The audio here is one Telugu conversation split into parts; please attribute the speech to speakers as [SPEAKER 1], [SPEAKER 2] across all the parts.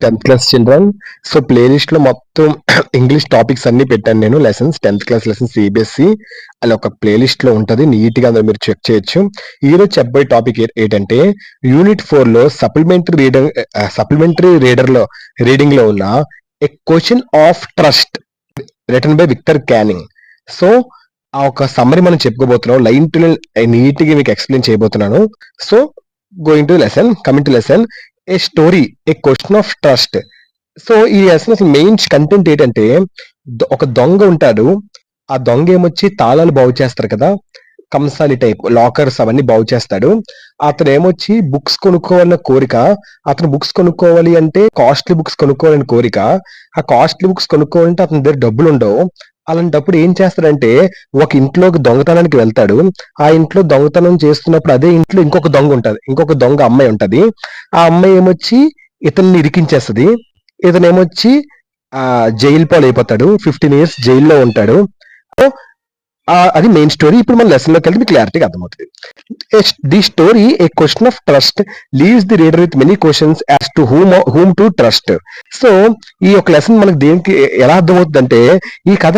[SPEAKER 1] 10th class children. So playlist లో మొత్తం ఇంగ్లీష్ టాపిక్స్ అన్ని పెట్టాను నేను. Lessons 10th class lessons CBSE అలా ఒక ప్లేలిస్ట్ లో ఉంటది, నీట్ గా అందులో మీరు చెక్ చేయొచ్చు. ఈ రోజు చెప్పబోయే టాపిక్ ఏంటంటే యూనిట్ 4 లో సప్లిమెంటరీ రీడింగ్ లో ఉన్న a question of trust return by Victor Canning. So ఆ ఒక సమ్మరీ మనం చెప్పుకోబోతున్నాం, లైన్ టు లైన్ నీట్ గా మీకు ఎక్స్ప్లెయిన్ చేయబోతున్నాను. So going to lesson, coming to lesson, a story a question of trust. So ఈ లెసన్ అసలు మెయిన్ కంటెంట్ ఏంటంటే ఒక దొంగ ఉంటాడు. ఆ దొంగ ఏమొచ్చి తాళాలు బాగు చేస్తారు కదా, కంసాలి టైప్ లాకర్స్ అవన్నీ బాగు చేస్తాడు. అతను ఏమొచ్చి బుక్స్ కొనుక్కోవాలన్న కోరిక, అతను బుక్స్ కొనుక్కోవాలి అంటే కాస్ట్లీ బుక్స్ కొనుక్కోవాలని కోరిక. ఆ కాస్ట్లీ బుక్స్ కొనుక్కోవాలంటే అతని దగ్గర డబ్బులు ఉండవు. అలాంటప్పుడు ఏం చేస్తాడంటే ఒక ఇంట్లోకి దొంగతనానికి వెళ్తాడు. ఆ ఇంట్లో దొంగతనం చేస్తున్నప్పుడు అదే ఇంట్లో ఇంకొక దొంగ ఉంటది, ఇంకొక దొంగ అమ్మాయి ఉంటది. ఆ అమ్మాయి ఏమొచ్చి ఇతన్ని ఇరికించేస్తుంది. ఇతను ఏమొచ్చి జైలు పాలు అయిపోతాడు, 15 years జైల్లో ఉంటాడు. అది మెయిన్ స్టోరీ. ఇప్పుడు మన లెసన్ లోకి వెళ్తే మీకు క్లారిటీగా అర్థమవుతుంది. The story a question of trust leaves the reader with many questions as to whom to trust. So ఈ యొక్క లెసన్ మనకు దేనికి ఎలా అర్థమవుతుందంటే ఈ కథ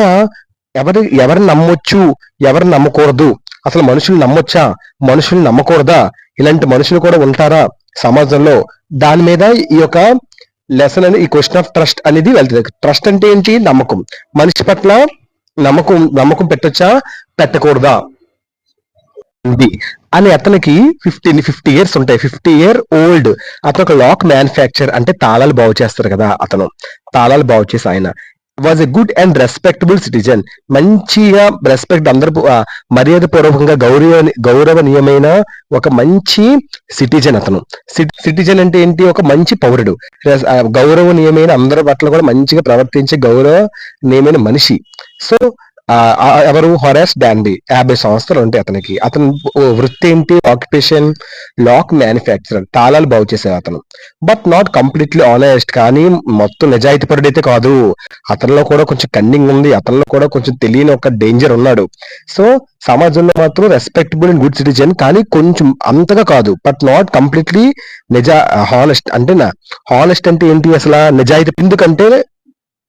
[SPEAKER 1] ఎవరిని నమ్మొచ్చు, ఎవరిని నమ్మకూడదు, అసలు మనుషులు నమ్మొచ్చా, మనుషులు నమ్మకూడదా, ఇలాంటి మనుషులు కూడా ఉంటారా సమాజంలో, దాని మీద ఈ యొక్క లెసన్ అని ఈ క్వశ్చన్ ఆఫ్ ట్రస్ట్ అనేది వెళ్తుంది. ట్రస్ట్ అంటే ఏంటి? నమ్మకం. మనిషి పట్ల నమ్మకం పెట్టొచ్చా, పెట్టకూడదా అని. అతనికి 50 years ఉంటాయి, 50-year-old. అతను ఒక లాక్ మ్యానుఫ్యాక్చర్ అంటే తాళాలు బాగు చేస్తారు కదా, అతను తాళాలు బాగు చేసి ఆయన was a good and respectable citizen. మంచిగా రెస్పెక్ట్, అందరూ మర్యాద పూర్వకంగా గౌరవనీయమైన ఒక మంచి సిటిజన్ అతను. సిటిజన్ అంటే ఏంటి? ఒక మంచి పౌరుడు, గౌరవనీయమైన, అందరి పట్ల కూడా మంచిగా ప్రవర్తించే గౌరవనీయమైన మనిషి. సో ఎవరు? హొరాస్ డాన్బీ. 50 సంవత్సరాలు ఉంటాయి అతనికి. అతను వృత్తి ఏంటి? ఆక్యుపేషన్ లాక్ మ్యానుఫ్యాక్చరర్, తాళాలు బాగు చేసే అతను. But not completely honest. కానీ మొత్తం నిజాయితీపరుడు అయితే కాదు. అతనిలో కూడా కొంచెం కన్నింగ్ ఉంది, అతనిలో కూడా కొంచెం తెలియని ఒక డేంజర్ ఉన్నాడు. సో సమాజంలో మాత్రం రెస్పెక్టబుల్ అండ్ గుడ్ సిటిజన్, కానీ కొంచెం అంతగా కాదు. But not completely honest. Honest అంటే ఏంటి అసలు? నిజాయితీ. ఎందుకంటే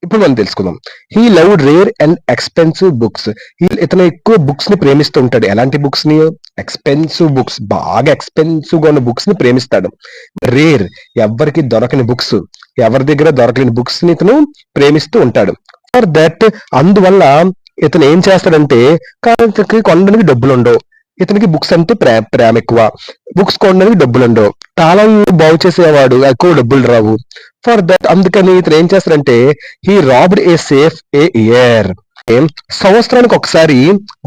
[SPEAKER 1] ఇప్పుడు మనం తెలుసుకుందాం. He loved rare and expensive books. ఇతను ఎక్కువ బుక్స్ ని ప్రేమిస్తూ ఉంటాడు. ఎలాంటి బుక్స్ ని? ఎక్స్పెన్సివ్ బుక్స్, బాగా ఎక్స్పెన్సివ్ గా ఉన్న బుక్స్ ని ప్రేమిస్తాడు. రేర్, ఎవరికి దొరకని బుక్స్, ఎవరి దగ్గర దొరకని బుక్స్ ని ఇతను ప్రేమిస్తూ ఉంటాడు. ఫర్ దట్, అందువల్ల ఇతను ఏం చేస్తాడంటే కొనడానికి డబ్బులు ఉండవు. ఇతనికి బుక్స్ అంటే ప్రేమ ఎక్కువ, బుక్స్ కొనడానికి డబ్బులు ఉండవు. తాళాలు బాగు చేసేవాడు, ఎక్కువ డబ్బులు రావు. ఫర్ దట్, అందుకని ఇతను ఏం చేస్తాడంటే he robbed A safe A year. సంవత్సరానికి ఒకసారి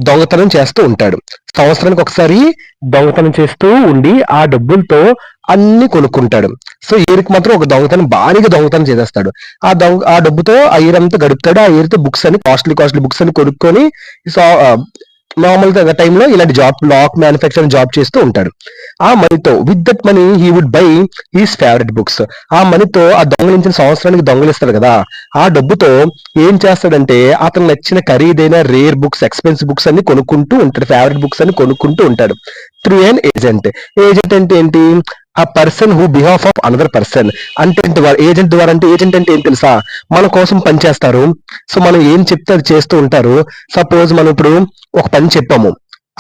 [SPEAKER 1] దొంగతనం చేస్తూ ఉంటాడు. సంవత్సరానికి ఒకసారి దొంగతనం చేస్తూ ఉండి ఆ డబ్బులతో అన్ని కొనుక్కుంటాడు. సో ఇయర్కి మాత్రం ఒక భారీగా దొంగతనం చేసేస్తాడు. ఆ డబ్బుతో ఆ ఇయర్ అంతా గడుపుతాడు. ఆ ఇయర్ తో బుక్స్ అని కాస్ట్లీ బుక్స్ అని కొనుక్కొని నార్మల్ గా టైంలో ఇలాంటి జాబ్, లాక్ మ్యానుఫ్యాక్చరింగ్ జాబ్ చేస్తూ ఉంటాడు. ఆ మనీతో, with that money he would buy his favourite books. ఆ మనీతో ఆ దొంగలించిన సంవత్సరానికి దొంగలిస్తాడు కదా, ఆ డబ్బుతో ఏం చేస్తాడంటే అతను నచ్చిన ఖరీదైన రేర్ బుక్స్, ఎక్స్పెన్సివ్ బుక్స్ అన్ని కొనుక్కుంటూ ఉంటాడు, ఫేవరెట్ బుక్స్ అన్ని కొనుక్కుంటూ ఉంటాడు. Through an agent. ఏజెంట్ అంటే ఏంటి? ఆ person who behalf of another person. అంటే ఏజెంట్ ద్వారా అంటే ఏజెంట్ అంటే ఏం తెలుసా? మన కోసం పనిచేస్తారు. సో మనం ఏం చెప్తే అది చేస్తూ ఉంటారు. సపోజ్ మనం ఇప్పుడు ఒక పని చెప్పాము,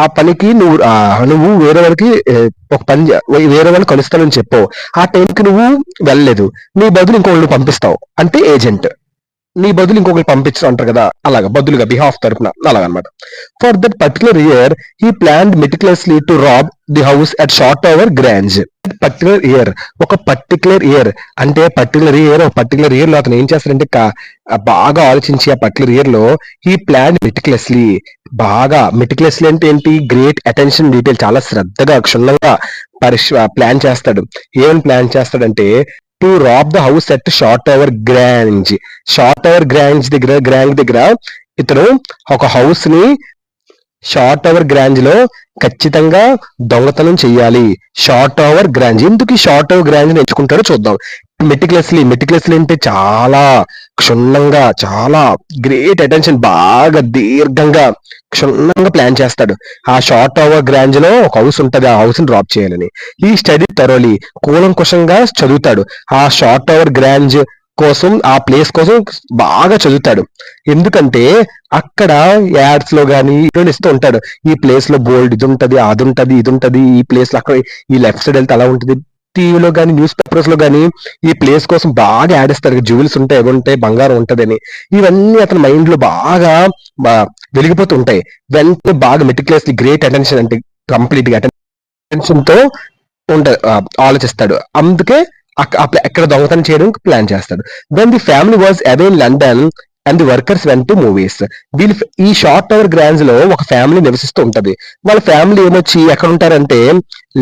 [SPEAKER 1] ఆ పనికి నువ్వు వేరే వాళ్ళకి ఒక పని వేరే వాళ్ళు కలుస్తానని చెప్పావు. ఆ టైంకి నువ్వు వెళ్ళలేదు, నీ బదులు ఇంకొకళ్ళు పంపిస్తావు, అంటే ఏజెంట్. నీ బదులు ఇంకొకరు పంపించడం అంటారు కదా, అలాగా బదులుగా బిహాఫ్ తరపున, అలాగనమాట. For that particular year he planned meticulously to rob the house at Shotover Grange. Particular year, ఒక పర్టికులర్ ఇయర్ అంటే ఒక పర్టికులర్ ఇయర్ లో అతను ఏం చేస్తాడంటే బాగా ఆలోచించి ఆ పర్టికులర్ ఇయర్ లో హీ ప్లాన్డ్ మెటిక్యులస్లీ అంటే ఏంటి? గ్రేట్ అటెన్షన్ డీటెయిల్, చాలా శ్రద్ధగా క్షుణ్ణంగా ప్లాన్ చేస్తాడు. ఏమని ప్లాన్ చేస్తాడంటే to rob the house at Shotover Grange. Grange దగ్గర ఇతను ఒక హౌస్ ని షార్టోవర్ గ్రాంజ్ లో ఖచ్చితంగా దొంగతనం చెయ్యాలి. షార్టోవర్ గ్రాంజ్, ఎందుకు ఈ షార్టోవర్ గ్రాంజ్ ఎంచుకుంటారో చూద్దాం. మెటిక్యులస్లీ అంటే చాలా క్షుణ్ణంగా, చాలా గ్రేట్ అటెన్షన్, బాగా దీర్ఘంగా క్షుణ్ణంగా ప్లాన్ చేస్తాడు. ఆ షార్ట్ ఓవర్ గ్రాంజ్ లో ఒక హౌస్ ఉంటది, ఆ హౌస్ ని డ్రాప్ చేయాలని. ఈ స్టడీ థరోలీ, కూలంకుషంగా చదువుతాడు. ఆ షార్ట్ ఓవర్ గ్రాంజ్ కోసం, ఆ ప్లేస్ కోసం బాగా చదువుతాడు. ఎందుకంటే అక్కడ యాడ్స్ లో గానీ ఇటువంటి ఇస్తూ ఉంటాడు. ఈ ప్లేస్ లో బోల్డ్ ఇది ఉంటది, అది ఉంటది, ఇది ఉంటది, ఈ ప్లేస్ లో అక్కడ ఈ లెఫ్ట్ సైడ్ వెళ్తే అలా ఉంటది. టీవీలో గానీ న్యూస్ పేపర్స్ లో గానీ ఈ ప్లేస్ కోసం బాగా యాడ్ ఇస్తారు, జ్యువెల్స్ ఉంటాయి, అవి ఉంటాయి, బంగారం ఉంటదని. ఇవన్నీ అతని మైండ్ లో బాగా వెలిగిపోతూ ఉంటాయి. వెంటనే బాగా మెటిక్యులస్లీ గ్రేట్ అటెన్షన్, అంటే కంప్లీట్ గా అటెన్షన్ తో ఉంట ఆలోచిస్తాడు. అందుకే ఎక్కడ దొంగతనం చేయడానికి ప్లాన్ చేస్తాడు. Then the family was away in London and the workers went to movies. వీళ్ళు ఈ షార్ట్ అవర్ గ్రాండ్స్ లో ఒక ఫ్యామిలీ నివసిస్తూ ఉంటది. వాళ్ళ ఫ్యామిలీ ఏమొచ్చి ఎక్కడ ఉంటారంటే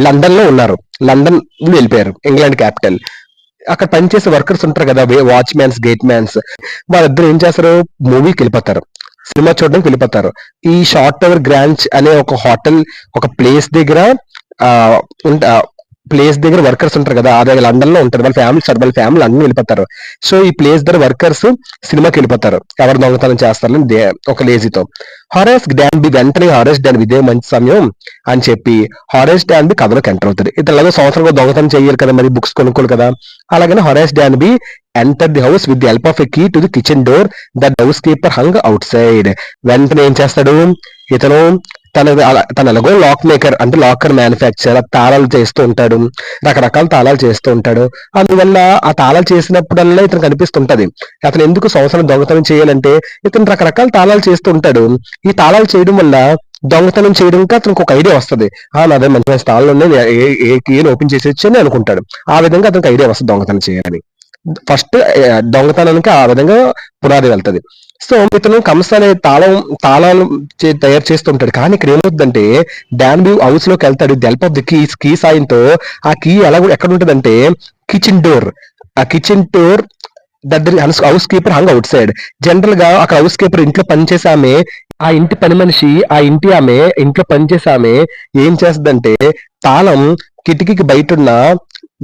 [SPEAKER 1] లండన్ లో ఉన్నారు. లండన్ వెళ్ళిపోయారు, ఇంగ్లాండ్ క్యాపిటల్. అక్కడ పనిచేసే వర్కర్స్ ఉంటారు కదా, వాచ్ మ్యాన్స్, గేట్ మ్యాన్స్, వాళ్ళిద్దరు ఏం చేస్తారు, మూవీకి వెళ్ళిపోతారు, సినిమా చూడడానికి వెళ్ళిపోతారు. ఈ షార్ట్ అవర్ గ్రాంచ్ అనే ఒక హోటల్, ఒక ప్లేస్ దగ్గర ఆ ప్లేస్ దగ్గర వర్కర్స్ ఉంటారు కదా, అదే లండన్ లో ఉంటారు. వాళ్ళ ఫ్యామిలీ అన్ని వెళ్ళిపోతారు. సో ఈ ప్లేస్ దగ్గర వర్కర్స్ సినిమాకి వెళ్ళిపోతారు, ఎవరు దొంగతనం చేస్తారని ఒక లేజీతో. హారెస్ డాన్బీ వెంటనే, హారెస్ డాన్బీ ఇదే మంచి సమయం అని చెప్పి హారెస్ డాన్బీ కథలోకి ఎంటర్ అవుతాడు. ఇతరులాగా సంవత్సరంలో దొంగతనం చెయ్యాలి కదా, మరి బుక్స్ కొనుక్కోలు కదా. అలాగని Horace Danby enter the house with the help of a key to the kitchen door that house keeper hung outside. వెంటనే ఏం చేస్తాడు ఇతను, తన ఎలాగో లాక్ మేకర్ అంటే లాకర్ మ్యానుఫ్యాక్చర్, తాళాలు చేస్తూ ఉంటాడు, రకరకాల తాళాలు చేస్తూ ఉంటాడు. అందువల్ల ఆ తాళాలు చేసినప్పుడల్లా ఇతను కనిపిస్తుంటది. అతను ఎందుకు సంవత్సరం దొంగతనం చేయాలంటే ఇతను రకరకాల తాళాలు చేస్తూ ఉంటాడు. ఈ తాళాలు చేయడం వల్ల దొంగతనం చేయడానికి అతనికి ఒక ఐడియా వస్తుంది. నాదే మంచి మంచి తాళాలు ఉన్నాయి, ఏ కీని ఓపెన్ చేసేయచ్చు అని అనుకుంటాడు. ఆ విధంగా అతనికి ఐడియా వస్తుంది దొంగతనం చేయాలని. ఫస్ట్ దొంగతనానికి ఆ విధంగా పునాది వెళ్తది. సో ఇతను కమ్స్ అనే తాళాలు తయారు చేస్తుంటాడు. కానీ ఇక్కడ ఏమవుతుందంటే డాన్బీ హౌస్ లోకి వెళ్తాడు, హెల్ప్ ఆఫ్ ది కీ సాయంతో. ఆ కీ ఎక్కడ ఉంటుందంటే కిచెన్ డోర్, ఆ కిచెన్ డోర్ దగ్గర house keeper hung outside. General గా అక్కడ హౌస్ కీపర్ ఇంట్లో పనిచేసే ఆమె, ఆ ఇంటి పని మనిషి, ఆ ఇంటి ఆమె, ఇంట్లో పనిచేసే ఆమె ఏం చేస్తుందంటే తాళం కిటికీకి బయటున్న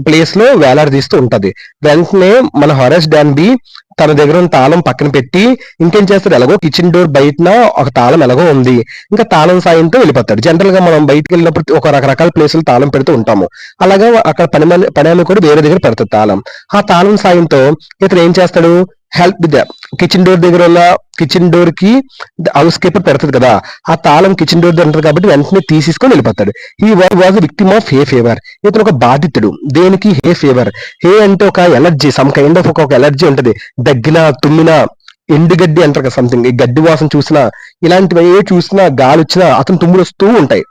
[SPEAKER 1] ప్లేస్ లో వేలాడదీస్తూ ఉంటది. వెంటనే మన హొరేస్ డాన్బీ తన దగ్గర ఉన్న తాళం పక్కన పెట్టి ఇంకేం చేస్తాడు, ఎలాగో కిచెన్ డోర్ బయటన ఒక తాళం ఎలాగో ఉంది, ఇంకా తాళం సాయంతో వెళ్ళిపోతాడు. జనరల్ గా మనం బయటకు వెళ్ళినప్పుడు ఒక రకరకాల ప్లేసులు తాళం పెడుతూ ఉంటాము. అలాగా అక్కడ పని ఆమె కూడా వేరే దగ్గర పెడుతుంది తాళం. ఆ తాళం సాయంతో ఇతను ఏం చేస్తాడు, హెల్ప్ విత్ కిచెన్ డోర్ దగ్గర ఉన్న కిచెన్ డోర్ కి హౌస్ కీపర్ పెడుతుంది కదా, ఆ తాళం కిచెన్ డోర్ దగ్గర ఉంటుంది కాబట్టి వెంటనే తీసేసుకొని వెళ్ళిపోతాడు. ఈ was victim of hey fever. ఇతను ఒక బాధితుడు. దేనికి? హే ఫీవర్. హే అంటే ఒక ఎలర్జీ, సమ్ కైండ్ ఆఫ్ ఒక ఎలర్జీ ఉంటది. దగ్గిన, తుమ్మిన, ఎండుగడ్డి అంటారు కదా సంథింగ్, ఈ గడ్డి వాసన చూసినా, ఇలాంటివి ఏ చూసినా, గాలి వచ్చినా అతను తుమ్ములు వస్తూ ఉంటాయి.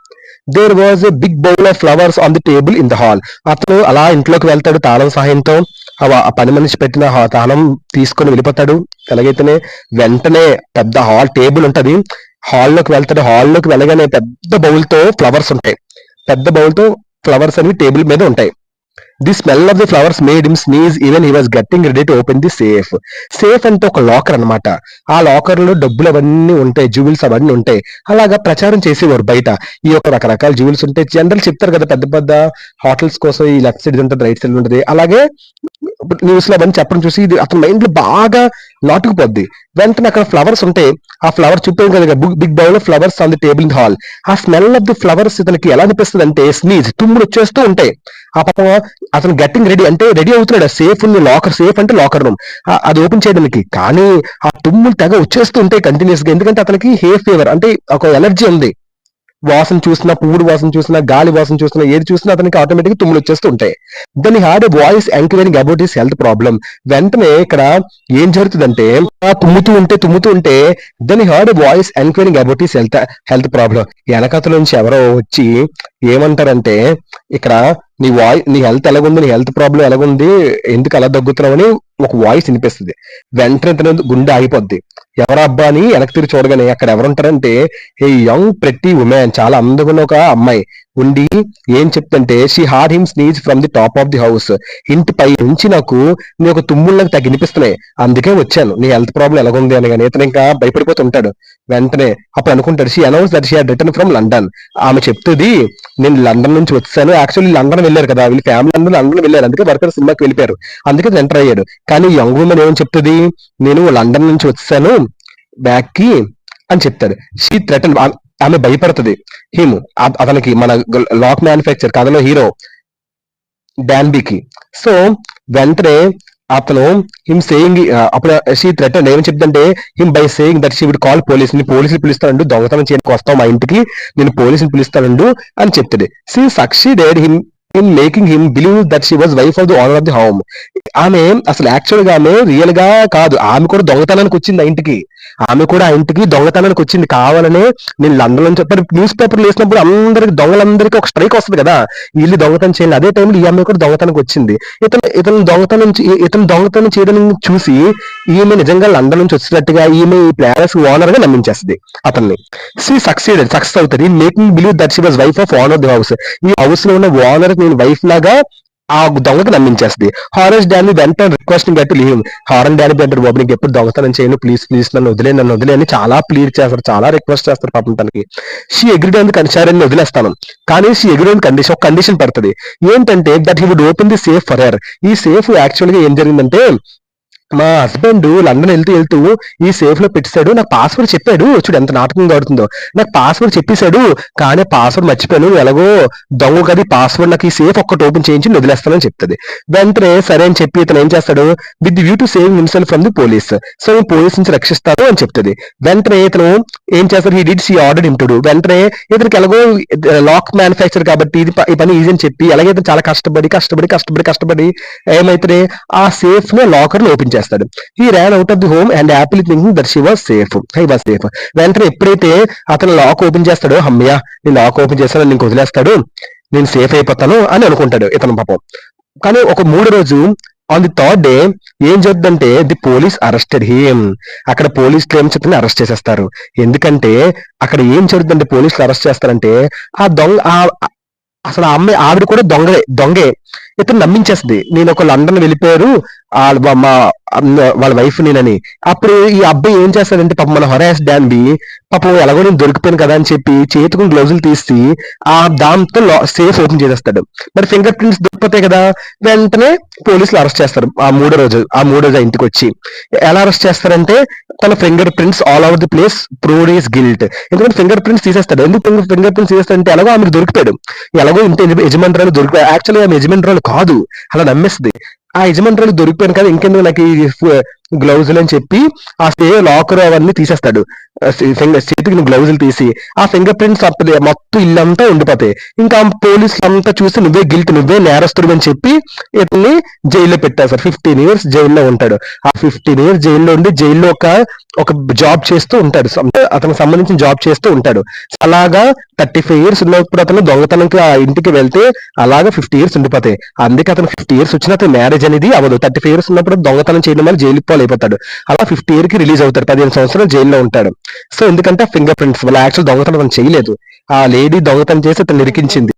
[SPEAKER 1] There was a big bowl of flowers on the table in the hall. అతను అలా ఇంట్లోకి వెళ్తాడు తాళం సహాయంతో. ఆ పని మనిషి పెట్టిన తాళం తీసుకొని వెళ్ళిపోతాడు. ఎలాగైతేనే వెంటనే పెద్ద హాల్ టేబుల్ ఉంటది, హాల్లోకి వెళ్తాడు. హాల్లోకి వెళ్ళగానే పెద్ద బౌల్ తో ఫ్లవర్స్ ఉంటాయి. పెద్ద బౌల్ తో ఫ్లవర్స్ అనేవి టేబుల్ మీద ఉంటాయి. The smell of the flowers made him sneeze even he was getting ready to open the safe. Safe అంటే ఒక లాకర్ అన్నమాట. ఆ లాకర్ లో డబ్బులు అవన్నీ ఉంటాయి, జ్యువెల్స్ అవన్నీ ఉంటాయి. అలాగా ప్రచారం చేసేవారు బయట. ఈ యొక్క రకరకాల జ్యువెల్స్ ఉంటాయి. జనరల్ చెప్తారు కదా పెద్ద పెద్ద హోటల్స్ కోసం, ఈ లెఫ్ట్ సైడ్ ఉంటుంది, రైట్ సైడ్ ఉంటుంది. అలాగే న్యూస్ లో అవన్నీ చెప్పడం చూసి ఇది అతని మైండ్ లో బాగా నాటుకుపోద్ది. వెంటనే అక్కడ ఫ్లవర్స్ ఉంటాయి. ఆ ఫ్లవర్ చుట్టూ కదా big bowl of flowers on the table in hall. ఆ స్మెల్ ఆఫ్ ది ఫ్లవర్స్ ఇతనికి ఎలా అనిపిస్తుంది అంటే స్నీజ్, తుమ్ములు వచ్చేస్తూ ఉంటాయి. ఆ పాప అతను గెట్టింగ్ రెడీ అంటే రెడీ అవుతున్నాడు. సేఫ్ ఉంది లాకర్, సేఫ్ అంటే లాకర్ రూమ్, అది ఓపెన్ చేయడానికి. కానీ ఆ తుమ్ములు తెగ వచ్చేస్తూ ఉంటాయి కంటిన్యూస్ గా. ఎందుకంటే అతనికి హే ఫీవర్ అంటే ఒక ఎలర్జీ ఉంది. వాసన చూసినా, పువ్వుడు వాసన చూసినా, గాలి వాసన చూసినా, ఏది చూసినా అతనికి ఆటోమేటిక్ తుమ్ములు వచ్చేస్తూ ఉంటాయి. Then he had a voice enquiring about his health problem. వెంటనే ఇక్కడ ఏం జరుగుతుందంటే తుమ్ముతూ ఉంటే then he had a voice enquiring about his health problem. వెనకతల నుంచి ఎవరో వచ్చి ఏమంటారంటే, ఇక్కడ నీ హెల్త్ ఎలాగుంది, నీ హెల్త్ ప్రాబ్లం ఎలాగుంది, ఎందుకు అలా దగ్గుతున్నావు అని ఒక వాయిస్ వినిపిస్తుంది. వెంటనే తన గుండె ఆగిపోద్ది. ఎవరా అబ్బా అని వెనక్కి తిరిగి చూడగానే అక్కడ ఎవరుంటారంటే ఏ యంగ్ ప్రెట్టి ఉమెన్, చాలా అందమైన ఒక అమ్మాయి ఉండి ఏం చెప్తుంటే, she hard him sneeze from the top of the house. ఇంటి పై నుంచి నీ ఒక తుమ్ముళ్ళకి తగ్గినిపిస్తున్నాయి, అందుకే వచ్చాను, నీ హెల్త్ ప్రాబ్లం ఎలాగుంది అని. కానీ ఇతను ఇంకా భయపడిపోతుంటాడు. వెంటనే అప్పుడు అనుకుంటాడు, she announce that she had return from London. ఆమె చెప్తుంది, నేను లండన్ నుంచి వచ్చాను. యాక్చువల్లీ లండన్ వెళ్ళారు కదా, వీళ్ళ ఫ్యామిలీ అందరూ లండన్ వెళ్ళారు, అందుకే వర్కర్ సినిమాకి వెళ్ళిపోయారు, అందుకే ఎంటర్ అయ్యాడు. కానీ యంగ్ ఉమెన్ ఏమని చెప్తుంది, నేను లండన్ నుంచి వచ్చాను బ్యాక్ కి, అని చెప్తాడు. షీ థ్రెటన్, ఆమె భయపడుతుంది హిమ్, అతనికి, మన లాక్ మ్యానుఫ్యాక్చర్ కథలో హీరో డాన్బీకి. సో వెంటనే అతను హిమ్ సేయింగ్, అప్పుడు షీ థ్రెటన్ ఏమని చెప్తుంటే him by saying that she would call police, ని పోలీసులు పిలుస్తాడు, దొంగతనం చేయడానికి వస్తావు మా ఇంటికి, నేను పోలీసులు పిలుస్తాడు అని చెప్తాడు. She succeeded him in making him believe that she was wife of the owner of the home. ఆమె అసలు యాక్చువల్ గా ఆమె రియల్ గా కాదు, ఆమె కూడా దొంగతనానికి వచ్చింది ఆ ఇంటికి, ఆమె కూడా ఆ ఇంటికి దొంగతనానికి వచ్చింది కావాలనే. నేను లండన్ లో చెప్పారు, న్యూస్ పేపర్లు వేసినప్పుడు అందరికి దొంగలందరికీ ఒక స్ట్రైక్ వస్తుంది కదా, వీళ్ళు దొంగతనం చేయాలి, అదే టైంలో ఈ అమ్మాయి కూడా దొంగతనానికి వచ్చింది. ఇతను దొంగతనం చేయడం చూసి ఈమె నిజంగా లండన్ నుంచి వచ్చినట్టుగా ఈమె ఈ ప్యాలెస్ ఓనర్ గా నమ్మించేస్తుంది అతన్ని. షీ సక్సెస్ అవుతుంది making believe that she was wife of owner the house, ఈ హౌస్ లో ఉన్న ఓనర్ నేను వైఫ్ లాగా ఆ దొంగకు నమ్మించేస్తుంది. హారెస్ డానీ వెంట రిక్వెస్టింగ్ గట్టి లీవ్, హారన్ డానీ అంటారు, బాబు నీకు ఎప్పుడు దొంగతనం చేయను, ప్లీజ్ ప్లీజ్ నన్ను వదిలే అని చాలా ప్లీడ్ చేస్తారు, చాలా రిక్వెస్ట్ చేస్తారు పాపం తనకి. She agreed on the condition, వదిలేస్తాను, కానీ షీ అగ్రీడ్ ఆన్ కండిషన్, ఒక కండిషన్ పడుతుంది ఏంటంటే that he would open the safe for her. ఈ సేఫ్ యాక్చువల్ గా ఏం జరిగిందంటే, మా హస్బెండ్ లండన్ వెళ్తూ ఈ సేఫ్ లో పెట్టేశాడు, నాకు పాస్వర్డ్ చెప్పాడు, చూడు ఎంత నాటకంగా ఆడుతుందో, నాకు పాస్వర్డ్ చెప్పేశాడు కానీ పాస్వర్డ్ మర్చిపోయాను, ఎలాగో దొంగ కది పాస్వర్డ్ నాకు ఈ సేఫ్ ఒక్కటి ఓపెన్ చేయించి వదిలేస్తానని చెప్తుంది. వెంటనే సరే అని చెప్పి ఇతను ఏం చేస్తాడు, with view to save himself from the police, so నేను పోలీస్ నుంచి రక్షిస్తాను అని చెప్తుంది. వెంటనే ఇతను ఏం చేస్తాడు, హీ డిడ్ షీ ఆర్డర్ ఇంటుడు, వెంటనే ఇతనికి ఎలాగో లాక్ మ్యానుఫ్యాక్చర్ కాబట్టి ఈ పని ఈజీ అని చెప్పి అలాగే ఇతను చాలా కష్టపడి ఏమైతే ఆ సేఫ్ ని లాకర్ ని ఓపెన్ చేస్తాడు. He ran out of the home and happily thinking that she was safe, he was safe. వెంటనే ఎప్పుడైతే అతను లాక్ ఓపెన్ చేస్తాడో, అమ్మయ్య నేను లాక్ ఓపెన్ చేస్తాను, నేను వదిలేస్తాడు, నేను సేఫ్ అయిపోతాను అని అనుకుంటాడు ఇతను పాపం. కానీ ఒక 3వ రోజు ఆన్ ది థర్డ్ డే ఏం జరుగుతుందంటే ది పోలీస్ అరెస్టెడ్ హిమ్, అక్కడ పోలీసులు ఏం చెప్తే అరెస్ట్ చేసేస్తారు. ఎందుకంటే అక్కడ ఏం జరుగుతుందంటే పోలీసులు అరెస్ట్ చేస్తారంటే ఆ దొంగ అసలు ఆ అమ్మాయి ఆవిడ కూడా దొంగే ఇతను నమ్మించేస్తుంది, నేను ఒక లండన్ వెళ్ళిపోయారు వాళ్ళ వైఫ్ నేనని. అప్పుడు ఈ అబ్బాయి ఏం చేస్తాడంటే పాపం మన హొరాస్ డాన్బీ పాపం ఎలాగో నేను దొరికిపోయాను కదా అని చెప్పి చేతుకుని గ్లౌజులు తీసి ఆ దాంతో సేఫ్ ఓపెన్ చేసేస్తాడు. మరి ఫింగర్ ప్రింట్స్ దొరికిపోతాయి కదా, వెంటనే పోలీసులు అరెస్ట్ చేస్తారు ఆ 3వ రోజు ఇంటికి వచ్చి. ఎలా అరెస్ట్ చేస్తారంటే తన finger prints all over the place proved his guilt, ఎందుకంటే ఫింగర్ ప్రింట్స్ తీసేస్తాడు. ఎందుకు ఫింగర్ ప్రింట్స్ తీసేస్తాడంటే ఎలాగో ఆమెకు దొరికిపోయాడు, ఎలాగో ఇంటి యజమానురాలు దొరికిపోయాడు, యాక్చువల్గా ఆమె యజమానురాలు కాదు అలా నమ్మేస్తుంది, ఆ యజమానురాలు దొరికిపోయాను కదా ఇంకెందుకు నాకు ఈ గ్లౌజులు అని చెప్పి ఆ లాకర్ అవన్నీ తీసేస్తాడు, చేతికి గ్లౌజులు తీసి ఆ ఫింగర్ ప్రింట్స్ మొత్తం ఇల్లంతా ఉండిపోతాయి. ఇంకా పోలీసులు అంతా చూసి నువ్వే గిల్ట్, నువ్వే నేరస్తుడు అని చెప్పి ఇతన్ని జైల్లో పెట్టేస్తారు. 15 years జైల్లో ఉంటాడు. ఆ 15 years జైల్లో ఉండి జైల్లో ఒక జాబ్ చేస్తూ ఉంటాడు, అతనికి సంబంధించిన జాబ్ చేస్తూ ఉంటాడు. అలాగా 35 years ఉన్నప్పుడు అతను దొంగతనంకి ఆ ఇంటికి వెళ్తే అలాగా 50 years ఉండిపోతాయి. అందుకే అతను 50 years వచ్చిన అతను మ్యారేజ్ అనేది అవ్వదు. 35 years ఉన్నప్పుడు దొంగతనం చేయడం వల్ల జైలు అయిపోతాడు. అలా 50 years కి రిలీజ్ అవుతాడు, 15 సంవత్సరాలు జైల్లో ఉంటాడు. సో ఎందుకంటే ఫింగర్ ప్రింట్స్ వల్ల యాక్చువల్ దొంగతనం చేయలేదు, ఆ లేడీ దొంగతనం చేసి అతను నిరికించింది.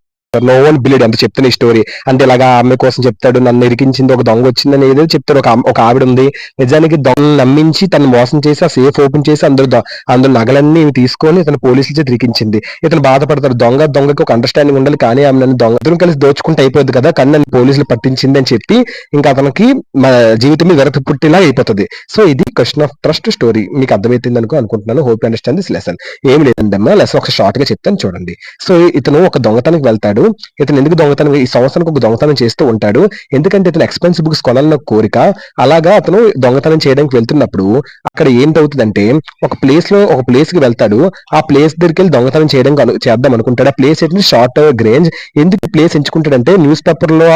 [SPEAKER 1] నో వన్ బిలీడ్ అంత చెప్తున్న ఈ స్టోరీ అంటే ఇలాగా ఆమె కోసం చెప్తాడు, నన్ను ఇరికించింది ఒక దొంగ వచ్చిందని ఏదో చెప్తాడు. ఒక ఆవిడ ఉంది, నిజానికి దొంగ నమ్మించి తను మోసం చేసి ఆ సేఫ్ ఓపెన్ చేసి అందరూ నగలన్నీ తీసుకొని ఇతను పోలీసుల చేతి ఇరికించింది. ఇతను బాధపడతాడు, దొంగకి ఒక అండర్స్టాండింగ్ ఉండాలి, కానీ ఆమె నన్ను దొంగతనం కలిసి దోచుకుంటే అయిపోద్ది కదా, కానీ నన్ను పోలీసులు పట్టించింది అని చెప్పి ఇంకా అతనికి జీవితం మీద వెరపి పుట్టిలా అయిపోతుంది. సో ఇది క్వశ్చన్ ఆఫ్ ట్రస్ట్ స్టోరీ, మీకు అర్థమైంది అనుకుంటున్నాను. Hope understand this lesson. ఏమి లేదమ్మా, లెసన్ ఒక షార్ట్ గా చెప్తాను చూడండి. సో ఇతను ఒక దొంగతనానికి వెళ్తాడు. ఇతను ఎందుకు దొంగతనం, ఈ సంవత్సరానికి ఒక దొంగతనం చేస్తూ ఉంటాడు, ఎందుకంటే ఇతను ఎక్స్పెన్సివ్ బుక్స్ కొనాలన్న కోరిక. అలాగా అతను దొంగతనం చేయడానికి వెళ్తున్నప్పుడు అక్కడ ఏంటవుతుందంటే ఒక ప్లేస్ కి వెళ్తాడు, ఆ ప్లేస్ దగ్గరికి వెళ్ళి దొంగతనం చేద్దాం అనుకుంటాడు. ఆ ప్లేస్ ఏంటంటే షార్ట్ గ్రేంజ్. ఎందుకు ప్లేస్ ఎంచుకుంటాడంటే న్యూస్ పేపర్ లో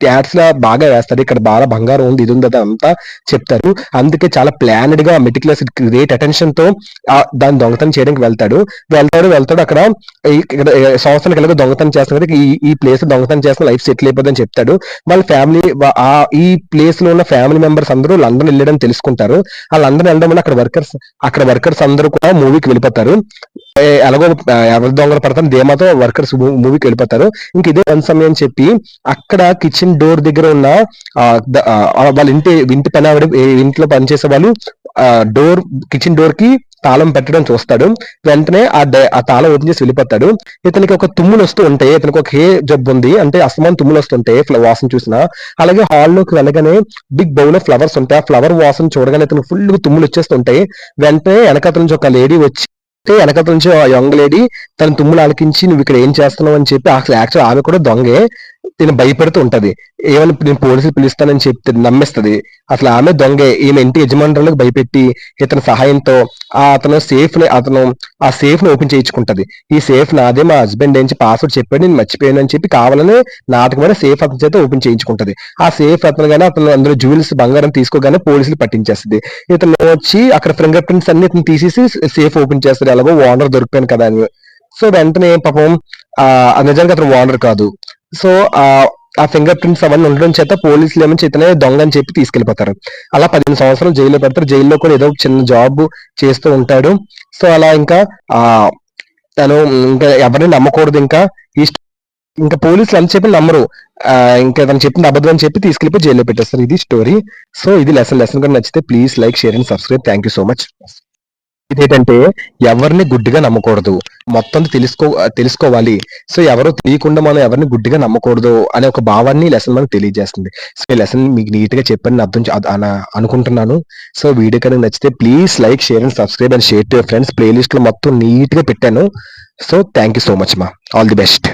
[SPEAKER 1] యాడ్స్ లా బాగా వేస్తాడు, ఇక్కడ బాగా బంగారం ఉంది, ఇది ఉంది అంతా చెప్తారు. అందుకే చాలా ప్లానెడ్ గా మెటిక్యులస్ గ్రేట్ అటెన్షన్ తో దాన్ని దొంగతనం చేయడానికి వెళ్తాడు. అక్కడ సంవత్సరానికి ఎలాగో దొంగతనం చేస్తాడు కదా, ఈ ప్లేస్ దొంగతనం చేసిన లైఫ్ సెటిల్ అయిపోతుందని చెప్తాడు. వాళ్ళ ఫ్యామిలీ ఈ ప్లేస్ లో ఉన్న ఫ్యామిలీ మెంబర్స్ అందరూ లండన్ వెళ్ళడం తెలుసుకుంటారు. ఆ లండన్ వెళ్ళడం వల్ల అక్కడ వర్కర్స్ అందరూ కూడా మూవీకి వెళ్ళిపోతారు. ఎలాగో ఎవరి దొంగలు పడతారు ధీమాతో వర్కర్స్ మూవీకి వెళ్ళిపోతారు. ఇంక ఇదే వన్ సమయం చెప్పి అక్కడ కిచెన్ డోర్ దగ్గర ఉన్న వాళ్ళ ఇంటి పని ఆవిడ, ఇంట్లో పనిచేసే వాళ్ళు కిచెన్ డోర్ కి తాళం పెట్టడం చూస్తాడు. వెంటనే ఆ తాళం ఓపెన్ చేసి వెళ్ళిపోతాడు. ఇతనికి ఒక తుమ్ములు వస్తూ ఉంటాయి, ఇతనికి ఒక హే జబ్బు ఉంది, అంటే అస్తమానం తుమ్ములు వస్తుంటాయి వాసన చూసినా. అలాగే హాల్లోకి వెళ్ళగానే బిగ్ బౌల్ ఆఫ్ ఫ్లవర్స్ ఉంటాయి, ఆ ఫ్లవర్ వాసన చూడగానే ఇతనికి ఫుల్ తుమ్ములు వచ్చేస్తుంటాయి. వెంటనే వెనకాల నుంచి ఒక లేడీ వచ్చి వెనకత నుంచి ఆ యంగ్ లేడీ తన తుమ్ములు ఆలకించి నువ్వు ఇక్కడ ఏం చేస్తున్నావు అని చెప్పి అసలు యాక్చువల్ ఆమె కూడా దొంగే తిని భయపెడుతూ ఉంటది. ఏమని నేను పోలీసులు పిలుస్తానని చెప్తే నమ్మిస్తది. అసలు ఆమె దొంగే. ఈమె ఇంటి యజమానురాలకు భయపెట్టి ఇతని సహాయంతో అతను ఆ సేఫ్ ని ఓపెన్ చేయించుకుంటది. ఈ సేఫ్ నాదే, మా హస్బెండ్ ఏంచి పాస్వర్డ్ చెప్పాడు, నేను మర్చిపోయాను అని చెప్పి కావాలని నాటకమైన సేఫ్ అతని చేత ఓపెన్ చేయించుకుంటది. ఆ సేఫ్ అతను అందులో జ్యువెల్స్ బంగారం తీసుకోగానే పోలీసులు పట్టించేస్తుంది. ఇతను వచ్చి అక్కడ ఫింగర్ ప్రింట్స్ అన్ని ఇతను తీసేసి సేఫ్ ఓపెన్ చేస్తాడు. ఎలాగో ఓనర్ దొరికిపోయాను కదా అని. సో వెంటనే పాపం నిజంగా అతను ఓనర్ కాదు. సో ఆ ఫింగర్ ప్రింట్స్ అవన్నీ ఉండడం చేత పోలీసులు ఏమని ఇతనే దొంగ అని చెప్పి తీసుకెళ్లిపోతారు. అలా 15 సంవత్సరాలు జైల్లో పెడతారు. జైల్లో కూడా ఏదో ఒక చిన్న జాబ్ చేస్తూ ఉంటాడు. సో అలా ఇంకా ఆ తను ఇంకా ఎవరిని నమ్మకూడదు. ఇంకా పోలీసులు అని చెప్పి నమ్మరు. ఇంకా తను చెప్పింది అబద్ధం అని చెప్పి తీసుకెళ్లిపోయి జైల్లో పెట్టేస్తారు. ఇది స్టోరీ. సో ఇది లెసన్ కూడా నచ్చితే please like, share and subscribe. Thank you so much. ఇదేంటంటే ఎవరిని గుడ్డిగా నమ్మకూడదు, మొత్తం తెలుసుకోవాలి. సో ఎవరో తెలియకుండా మనం ఎవరిని గుడ్డిగా నమ్మకూడదు అనే ఒక భావాన్ని లెసన్ మనకు తెలియజేస్తుంది. సో ఈ లెసన్ మీకు నీట్ గా చెప్పని అనుకుంటున్నాను. సో వీడియో కనుక నచ్చితే please like, share and subscribe and share to your friends. Playlist లో మొత్తం నీట్ గా పెట్టాను. So thank you so much మా. All the best.